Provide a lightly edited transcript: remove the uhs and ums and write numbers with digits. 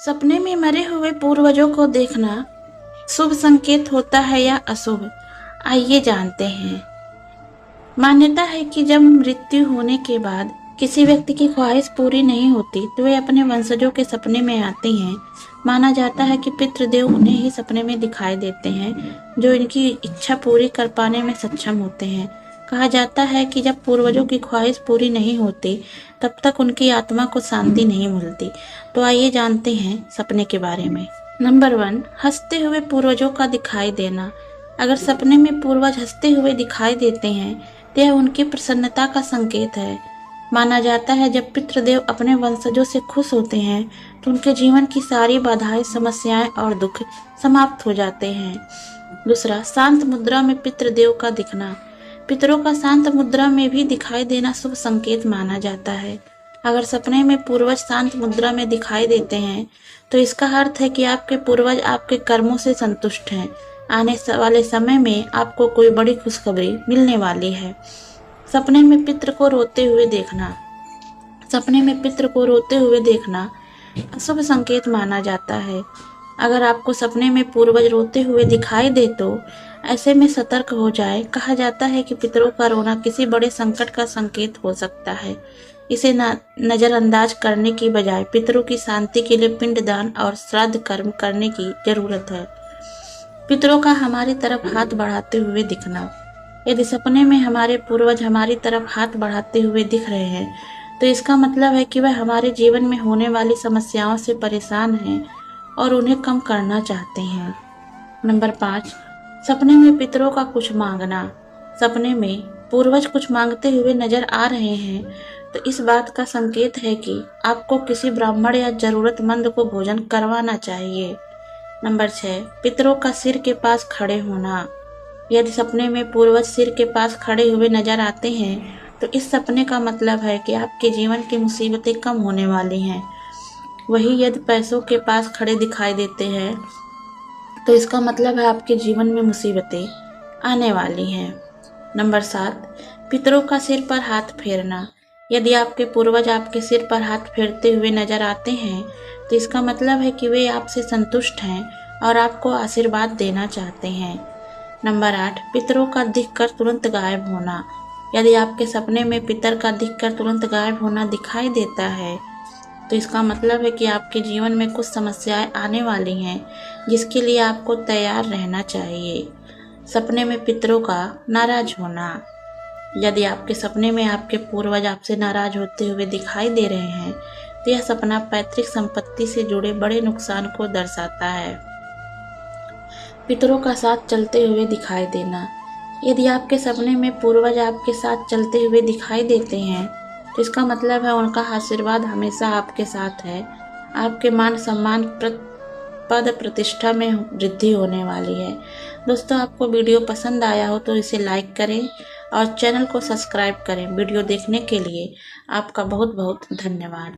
सपने में मरे हुए पूर्वजों को देखना शुभ संकेत होता है या अशुभ? आइए जानते हैं। मान्यता है कि जब मृत्यु होने के बाद किसी व्यक्ति की ख्वाहिश पूरी नहीं होती तो वे अपने वंशजों के सपने में आते हैं। माना जाता है कि पितृदेव उन्हें ही सपने में दिखाई देते हैं जो इनकी इच्छा पूरी कर पाने में सक्षम होते हैं। कहा जाता है कि जब पूर्वजों की ख्वाहिश पूरी नहीं होती तब तक उनकी आत्मा को शांति नहीं मिलती। तो आइए जानते हैं सपने के बारे में। नंबर 1, हंसते हुए पूर्वजों का दिखाई देना। अगर सपने में पूर्वज हंसते हुए दिखाई देते हैं तो यह उनकी प्रसन्नता का संकेत है। माना जाता है जब पितृदेव अपने वंशजों से खुश होते हैं तो उनके जीवन की सारी बाधाएं, समस्याएं और दुख समाप्त हो जाते हैं। दूसरा, शांत मुद्रा में पितृदेव का दिखना। पितरों का शांत मुद्रा में भी दिखाई देना शुभ संकेत माना जाता है। अगर सपने में पूर्वज शांत मुद्रा में दिखाई देते हैं तो इसका अर्थ है कि आपके पूर्वज आपके कर्मों से संतुष्ट हैं। आने वाले समय में आपको कोई बड़ी खुशखबरी मिलने वाली है। सपने में पितृ को रोते हुए देखना। सपने में पितृ को रोते हुए देखना अशुभ संकेत माना जाता है। अगर आपको सपने में पूर्वज रोते हुए दिखाई दे तो ऐसे में सतर्क हो जाए। कहा जाता है कि पितरों का रोना किसी बड़े संकट का संकेत हो सकता है। इसे नजरअंदाज करने की बजाय पितरों की शांति के लिए पिंडदान और श्राद्ध कर्म करने की जरूरत है। पितरों का हमारी तरफ हाथ बढ़ाते हुए दिखना। यदि सपने में हमारे पूर्वज हमारी तरफ हाथ बढ़ाते हुए दिख रहे हैं तो इसका मतलब है कि वह हमारे जीवन में होने वाली समस्याओं से परेशान हैं और उन्हें कम करना चाहते हैं। नंबर 5, सपने में पितरों का कुछ मांगना। सपने में पूर्वज कुछ मांगते हुए नजर आ रहे हैं तो इस बात का संकेत है कि आपको किसी ब्राह्मण या जरूरतमंद को भोजन करवाना चाहिए। नंबर 6, पितरों का सिर के पास खड़े होना। यदि सपने में पूर्वज सिर के पास खड़े हुए नजर आते हैं तो इस सपने का मतलब है कि आपके जीवन की मुसीबतें कम होने वाली हैं। वहीं यदि पैसों के पास खड़े दिखाई देते हैं तो इसका मतलब है आपके जीवन में मुसीबतें आने वाली हैं। नंबर 7, पितरों का सिर पर हाथ फेरना। यदि आपके पूर्वज आपके सिर पर हाथ फेरते हुए नजर आते हैं तो इसका मतलब है कि वे आपसे संतुष्ट हैं और आपको आशीर्वाद देना चाहते हैं। नंबर 8, पितरों का दिखकर तुरंत गायब होना। यदि आपके सपने में पितर का दिखकर तुरंत गायब होना दिखाई देता है तो इसका मतलब है कि आपके जीवन में कुछ समस्याएं आने वाली हैं जिसके लिए आपको तैयार रहना चाहिए। सपने में पितरों का नाराज होना। यदि आपके सपने में आपके पूर्वज आपसे नाराज होते हुए दिखाई दे रहे हैं तो यह सपना पैतृक संपत्ति से जुड़े बड़े नुकसान को दर्शाता है। पितरों का साथ चलते हुए दिखाई देना। यदि आपके सपने में पूर्वज आपके साथ चलते हुए दिखाई देते हैं तो इसका मतलब है उनका आशीर्वाद हमेशा आपके साथ है। आपके मान सम्मान पद प्रतिष्ठा में वृद्धि होने वाली है। दोस्तों, आपको वीडियो पसंद आया हो तो इसे लाइक करें और चैनल को सब्सक्राइब करें। वीडियो देखने के लिए आपका बहुत बहुत धन्यवाद।